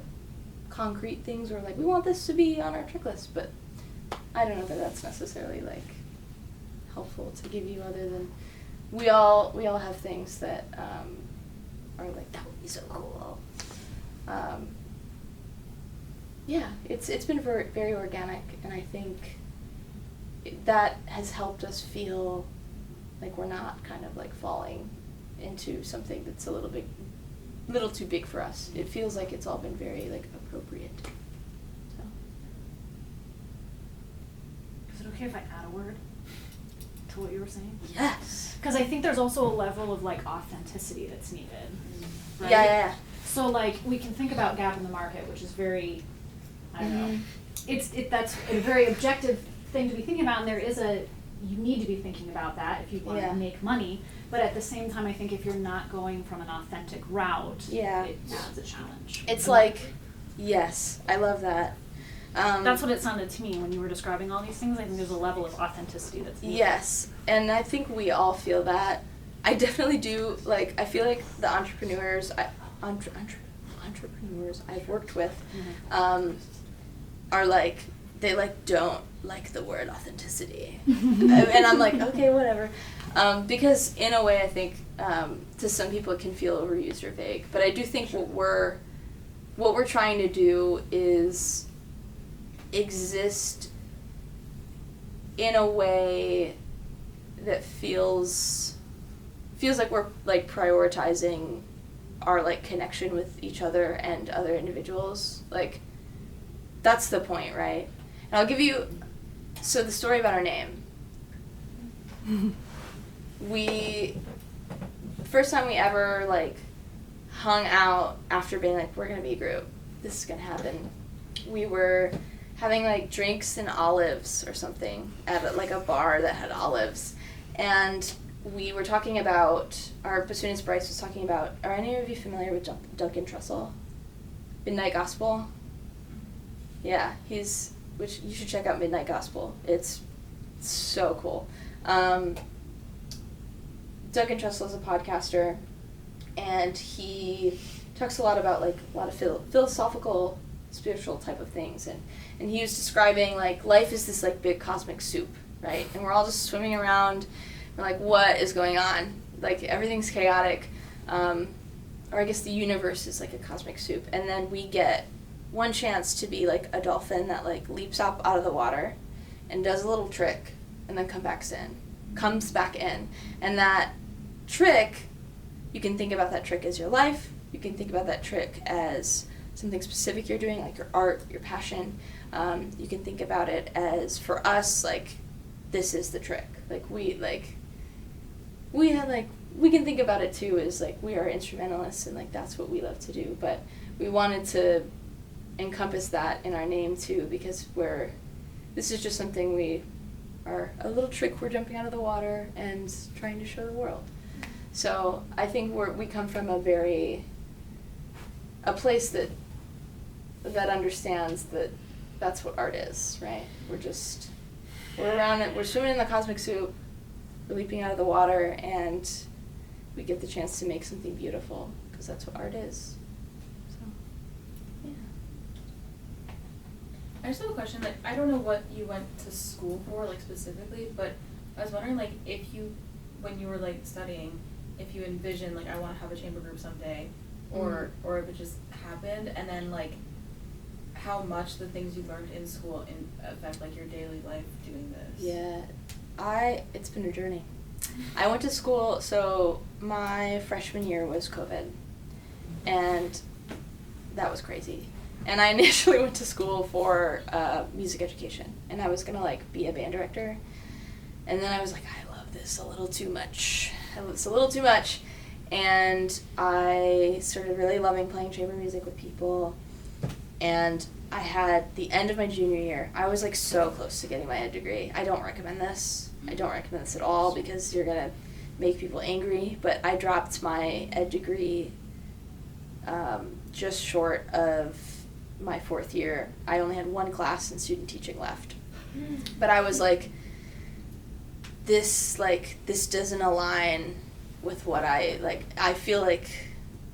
S1: concrete things where like we want this to be on our checklist, but I don't know that that's necessarily like helpful to give you, other than we all have things that are like, that would be so cool. Yeah, it's been very organic, and I think that has helped us feel like we're not kind of like falling into something that's a little too big for us. It feels like it's all been very like appropriate. So.
S4: Is it okay if I add a word to what you were saying?
S1: Yes.
S4: Because I think there's also a level of like authenticity that's needed. Right?
S1: Yeah.
S4: So like we can think about gap in the market, which is very, I don't know, that's a very objective thing to be thinking about, and you need to be thinking about that if you want to make money. But at the same time, I think if you're not going from an authentic route, it adds a challenge.
S1: It's like, yes, I love that.
S4: That's what it sounded to me when you were describing all these things. I think there's a level of authenticity that's needed.
S1: Yes, and I think we all feel that. I definitely do. Like, I feel like the entrepreneurs I've worked with are like, they like don't like the word authenticity, and I'm like, okay, whatever, because in a way I think to some people it can feel overused or vague, but I do think what we're trying to do is exist in a way that feels like we're like prioritizing our like connection with each other and other individuals. Like, that's the point, right? And I'll give you the story about our name. first time we ever, like, hung out after being like, we're going to be a group. This is going to happen. We were having, like, drinks and olives or something at, like, a bar that had olives. And we were talking about, our bassoonist Bryce was talking about, are any of you familiar with Duncan Trussell? Midnight Gospel? Yeah, which you should check out Midnight Gospel. It's so cool. Duncan Trussell is a podcaster, and he talks a lot about, like, a lot of philosophical, spiritual type of things, and he was describing, like, life is this, like, big cosmic soup, right? And we're all just swimming around, we're like, what is going on? Like, everything's chaotic, or I guess the universe is like a cosmic soup, and then we get one chance to be, like, a dolphin that, like, leaps up out of the water and does a little trick, and then comes back in, and that trick, you can think about that trick as your life, you can think about that trick as something specific you're doing, like your art, your passion. You can think about it as, for us, like, this is the trick. Like, we can think about it too as, like, we are instrumentalists, and, like, that's what we love to do. But we wanted to encompass that in our name too, because this is just something we are, a little trick we're jumping out of the water and trying to show the world. So I think we come from a place that understands that that's what art is, right? We're around it, we're swimming in the cosmic soup, we're leaping out of the water, and we get the chance to make something beautiful, because that's what art is. So, yeah.
S7: I just have a question. Like, I don't know what you went to school for, like, specifically, but I was wondering, like, when you were, like, studying, if you envisioned, like, I want to have a chamber group someday, or if it just happened, and then, like, how much the things you learned in school affect, like, your daily life doing this.
S1: Yeah, it's been a journey. I went to school, so my freshman year was COVID, and that was crazy. And I initially went to school for music education, and I was gonna, like, be a band director, and then I was like, I love this a little too much. And I started really loving playing chamber music with people, and I had the end of my junior year. I was, like, so close to getting my ed degree. I don't recommend this. At all, because you're gonna make people angry, but I dropped my ed degree just short of my 4th year. I only had one class in student teaching left. But I was like, this doesn't align with what I feel like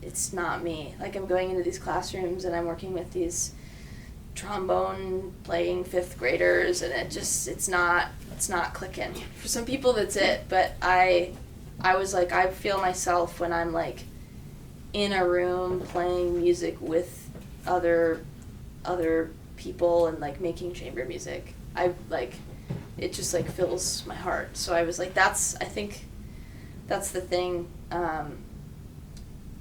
S1: it's not me. Like, I'm going into these classrooms and I'm working with these trombone playing 5th graders, and it's not clicking. For some people that's it, but I was like, I feel myself when I'm, like, in a room playing music with other people and, like, making chamber music. It just, like, fills my heart. So I was like, I think that's the thing. I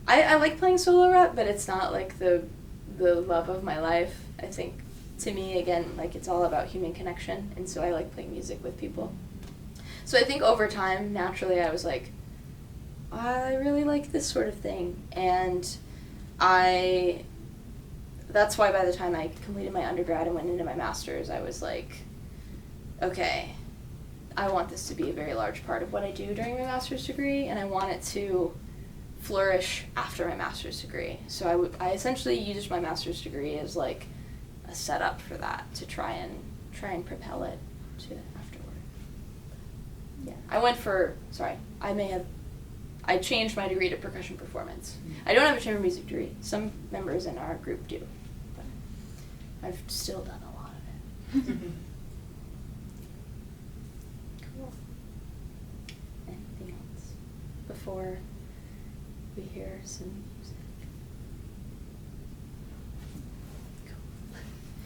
S1: like playing solo rep, but it's not, like, the love of my life. I think, to me, again, like, it's all about human connection, and so I like playing music with people. So I think over time, naturally, I was like, I really like this sort of thing, and that's why by the time I completed my undergrad and went into my master's, I was like, okay, I want this to be a very large part of what I do during my master's degree, and I want it to flourish after my master's degree. So I essentially used my master's degree as, like, a setup for that, to try and propel it to afterward. Yeah, I changed my degree to percussion performance. I don't have a chamber music degree. Some members in our group do, but I've still done a lot of it. Cool. Anything else before we hear some music?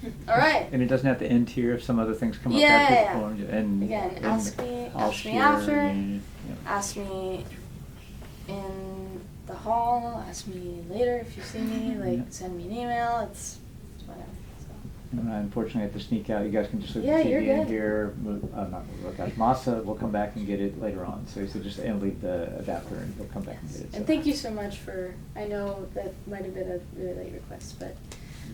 S1: Cool. All right.
S3: And it doesn't have to end here if some other things come up
S1: Yeah,
S3: after
S1: yeah.
S3: the forum. And
S1: Again, ask me
S3: I'll
S1: after.
S3: yeah.
S1: Ask me in the hall. Ask me later if you see me. Like, send me an email. It's whatever. So.
S3: And I unfortunately have to sneak out. You guys can just leave
S1: Yeah,
S3: the
S1: you're
S3: TV in
S1: good.
S3: here. Masa will come back and get it later on. So he said just and leave the adapter and he'll come back and get it.
S1: And
S3: so.
S1: thank you so much for, I know that might have been a really late request, but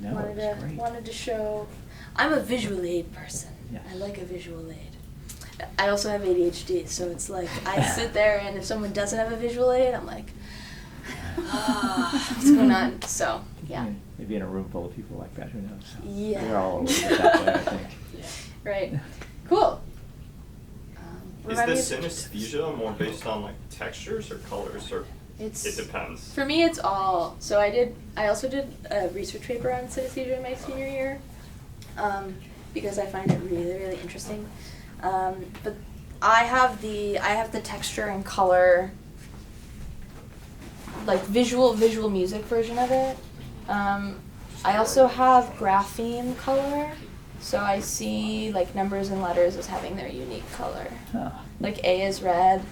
S3: No, it was great.
S1: wanted to show, I'm a visual aid person.
S3: Yes.
S1: I like a visual aid. I also have ADHD, so it's like I sit there and if someone doesn't have a visual aid, I'm like, what's going on? So, yeah.
S3: Maybe in a room full of people like that, who knows?
S1: Yeah.
S3: They're all over it that way, I think.
S1: Right. Cool.
S5: Is the synesthesia more based on like textures or colors, or it depends?
S1: For me, it's all. So I also did a research paper on synesthesia in my senior year, because I find it really, really interesting. But I have the texture and color, like visual music version of it. I also have grapheme color, so I see like numbers and letters as having their unique color.
S3: Huh.
S1: Like A is red.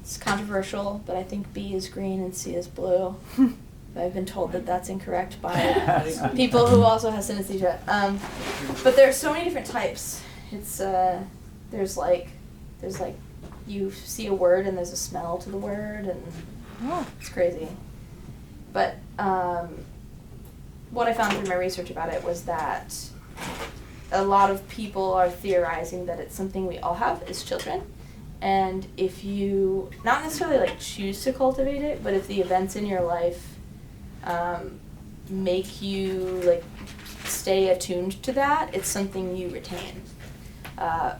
S1: It's controversial, but I think B is green and C is blue. I've been told that that's incorrect by people who also have synesthesia. But there are so many different types. It's there's like you see a word and there's a smell to the word, and it's crazy. But what I found through my research about it was that a lot of people are theorizing that it's something we all have as children. And if you, not necessarily like choose to cultivate it, but if the events in your life make you like stay attuned to that, it's something you retain.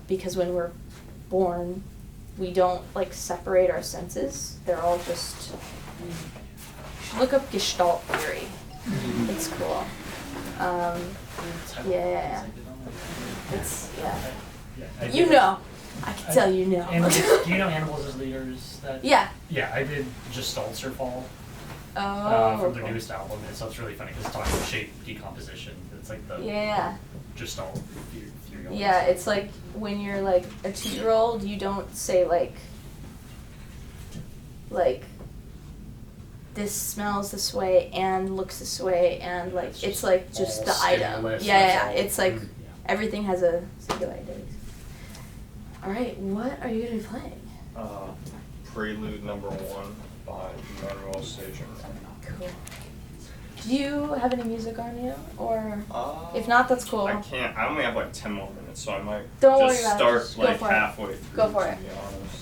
S1: Because when we're born, we don't like separate our senses. They're all just, you should look up Gestalt theory. It's cool. Yeah. It's, yeah. You know. I can tell you know.
S6: Do you know Animals as Leaders?
S1: Yeah.
S6: Yeah, I did Gestalt or Fall from their newest album, and so it's really funny because it's talking about shape decomposition. It's like the Gestalt theory.
S1: Yeah, it's like when you're like a 2-year-old, you don't say like this smells this way and looks this way and like it's like just the item. Yeah. It's like everything has a singular identity. All right, what are you gonna be playing?
S5: Prelude number 1 by Manuel Sager.
S1: Cool. Do you have any music on you, or if not, that's cool.
S5: I can't. I only have like 10 more minutes, so I might
S1: Don't
S5: just
S1: worry about
S5: start
S1: it. Just
S5: like
S1: go for
S5: halfway
S1: it.
S5: through.
S1: Go for
S5: to
S1: it.
S5: be honest.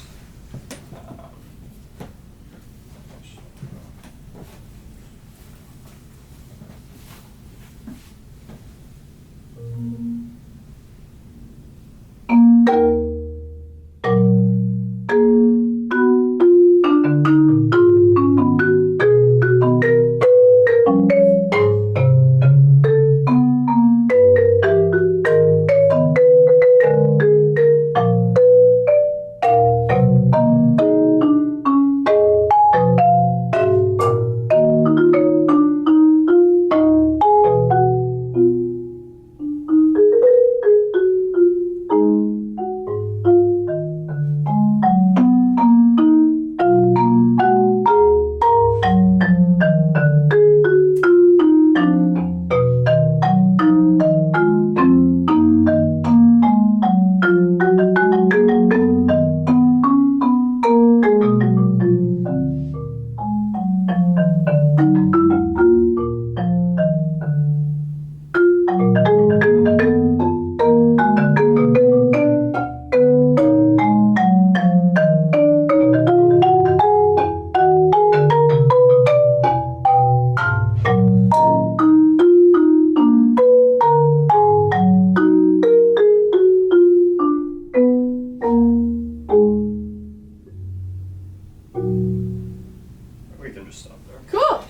S5: We can just stop there.
S1: Cool.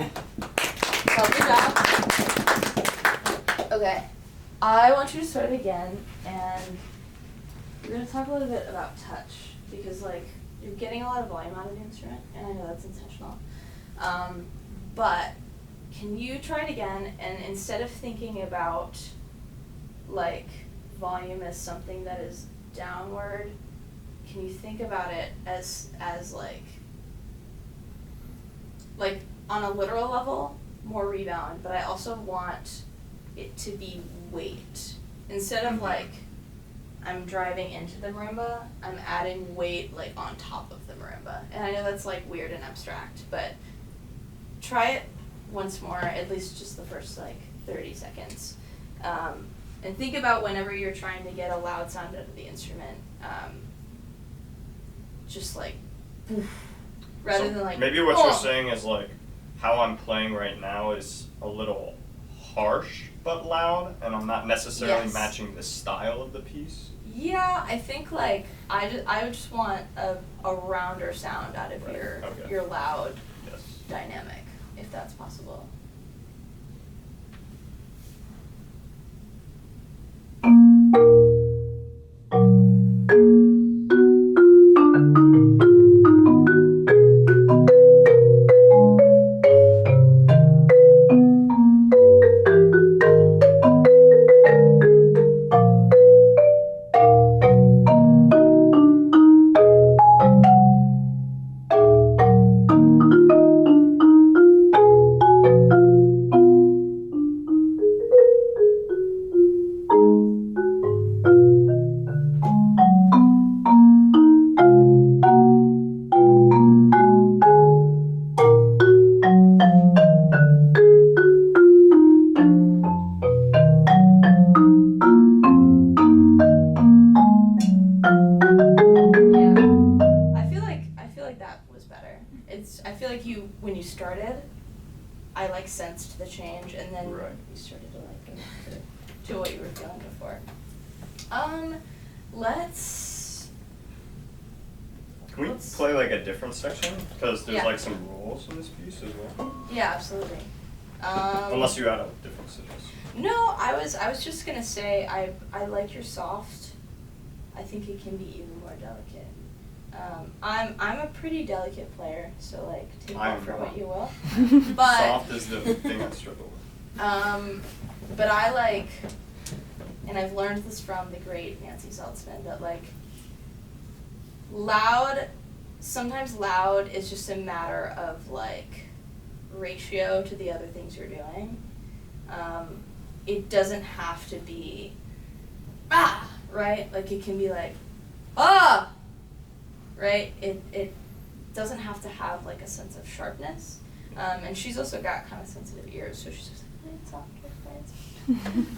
S1: Well, good job. Okay, I want you to start again, and we're gonna talk a little bit about touch because, like, you're getting a lot of volume out of the instrument, and I know that's intentional. But can you try it again? And instead of thinking about like volume as something that is downward, can you think about it as like on a literal level, more rebound, but I also want it to be weight. Instead of like, I'm driving into the marimba, I'm adding weight like on top of the marimba. And I know that's like weird and abstract, but try it once more, at least just the first like 30 seconds. And think about whenever you're trying to get a loud sound out of the instrument, just like, rather than like,
S5: maybe what you're saying is like, how I'm playing right now is a little harsh but loud, and I'm not necessarily matching the style of the piece.
S1: Yeah, I think like I would just want a rounder sound out of your loud dynamic, if that's possible. When you started, I like sensed the change, and then you started to like go back to what you were feeling before.
S5: Can we play like a different section? Because there's like some rules in this piece as well.
S1: Yeah, absolutely.
S5: Unless you had a different suggestion.
S1: No, I was just gonna say I like your soft. I think it can be even more delicate. I'm a pretty delicate player, so like take that for what you will. But
S5: soft is the thing I struggle with.
S1: But I like, and I've learned this from the great Nancy Saltzman, that like sometimes loud is just a matter of like ratio to the other things you're doing. It doesn't have to be right? Like it can be like right? It doesn't have to have like a sense of sharpness. And she's also got kind of sensitive ears, so she's just like, play it soft, play it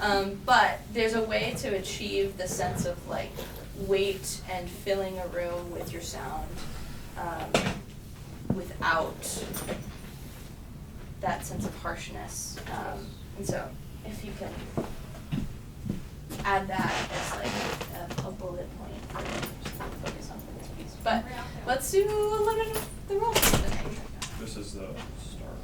S1: soft. But there's a way to achieve the sense of like weight and filling a room with your sound without that sense of harshness. And so if you can add that as like a bullet point for focus on this piece. But let's do a little bit of the roll.
S5: This is the start.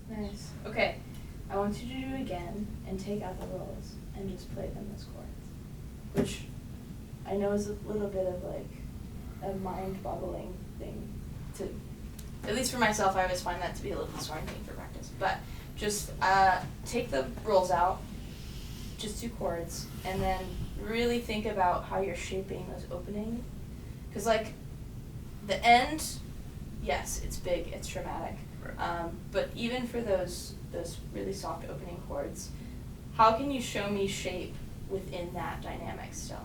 S1: Nice. Okay, I want you to do it again and take out the rolls and just play them as chords, which I know is a little bit of like a mind-boggling thing to, at least for myself, I always find that to be a little disorienting for practice. But just take the rolls out, just do chords, and then really think about how you're shaping those opening, because like the end, yes, it's big, it's dramatic. But even for those really soft opening chords, how can you show me shape within that dynamic still?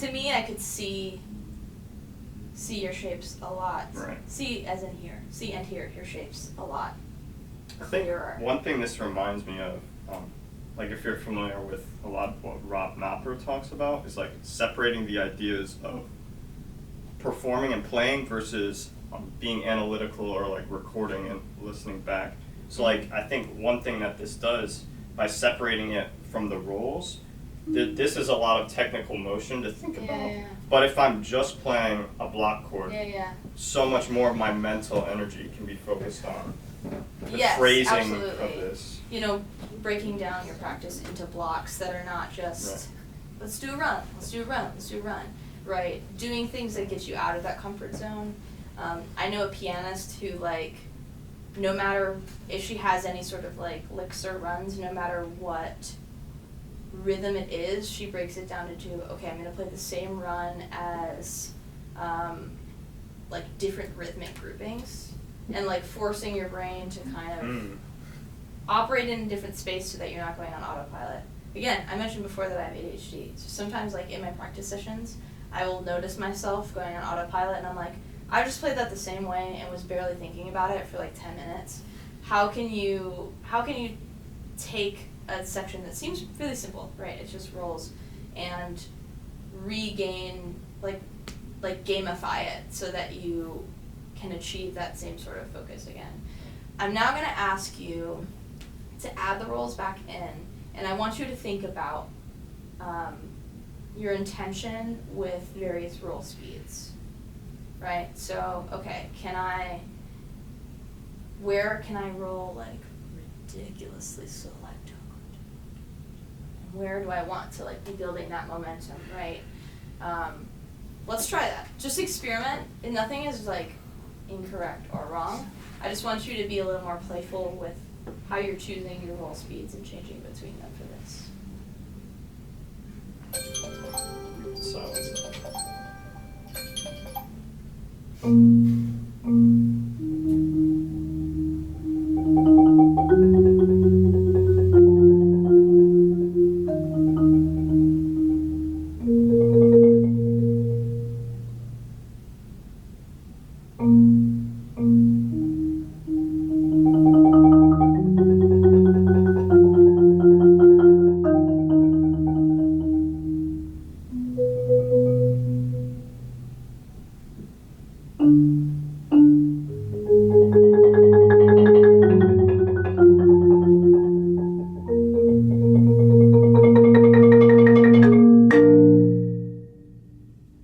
S8: to me, I could see your shapes a lot.
S5: Right.
S8: See as in here. See and hear your shapes a lot.
S5: I think
S8: Clearer.
S5: one thing this reminds me of, like if you're familiar with a lot of what Rob Mapper talks about, is like separating the ideas of performing and playing versus being analytical or like recording and listening back. So like I think one thing that this does, by separating it from the roles, this is a lot of technical motion to think about.
S8: Yeah.
S5: But if I'm just playing a block chord,
S8: Yeah.
S5: so much more of my mental energy can be focused on the
S8: Yes,
S5: phrasing
S8: absolutely.
S5: of this.
S8: You know, breaking down your practice into blocks that are not just,
S5: Right.
S8: let's do a run, let's do a run, let's do a run, right? Doing things that get you out of that comfort zone. I know a pianist who, like, no matter if she has any sort of, like, licks or runs, no matter what rhythm it is, she breaks it down into, okay, I'm going to play the same run as, like, different rhythmic groupings. And, like, forcing your brain to kind of operate in a different space so that you're not going on autopilot. Again, I mentioned before that I have ADHD, so sometimes, like, in my practice sessions, I will notice myself going on autopilot, and I'm like, I just played that the same way and was barely thinking about it for, like, 10 minutes. How can you take a section that seems really simple, right? It's just rolls, and regain, like gamify it so that you can achieve that same sort of focus again. I'm now going to ask you to add the rolls back in, and I want you to think about your intention with various roll speeds, right? So, okay, where can I roll, like, ridiculously slow, like, and where do I want to, like, be building that momentum, right? Let's try that. Just experiment, and nothing is, like, incorrect or wrong. I just want you to be a little more playful with how you're choosing your roll speeds and changing between them for this.
S5: So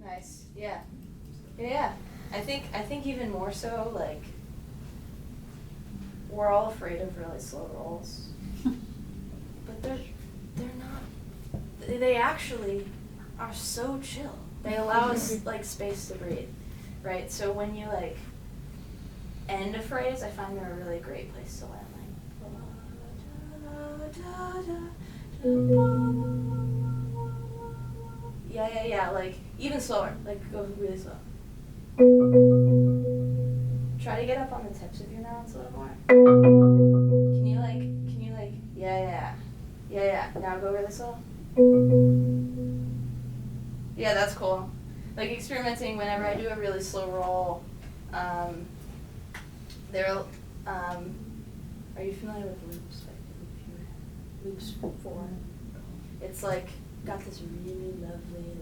S8: Nice. Yeah. Yeah. I think even more so, like, we're all afraid of really slow rolls. But they're not, they actually are so chill. They allow us, like, space to breathe, right? So when you, like, end a phrase, I find they're a really great place to land, like, yeah, like, even slower, like, go really slow. Try to get up on the tips of your mouths a little more. Can you, yeah, now go really slow. Yeah, that's cool. Like, experimenting whenever I do a really slow roll, are you familiar with loops? Like, loops 4? It's, like, got this really lovely,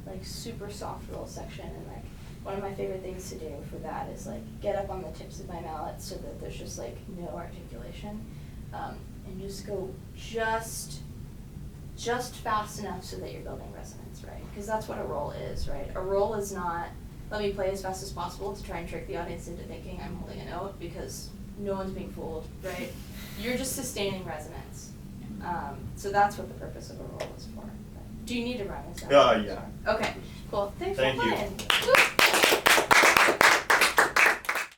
S8: like super soft roll section, and, like, one of my favorite things to do for that is, like, get up on the tips of my mallet so that there's just, like, no articulation, and just go just fast enough so that you're building resonance, right? Because that's what a roll is, right? A roll is not, let me play as fast as possible to try and trick the audience into thinking I'm holding a note, because no one's being fooled, right? You're just sustaining resonance. So that's what the purpose of a roll is for. Do you need to run?
S5: yeah.
S8: Okay, cool. Thanks
S5: Thank
S8: for
S5: you.
S8: playing. Woo!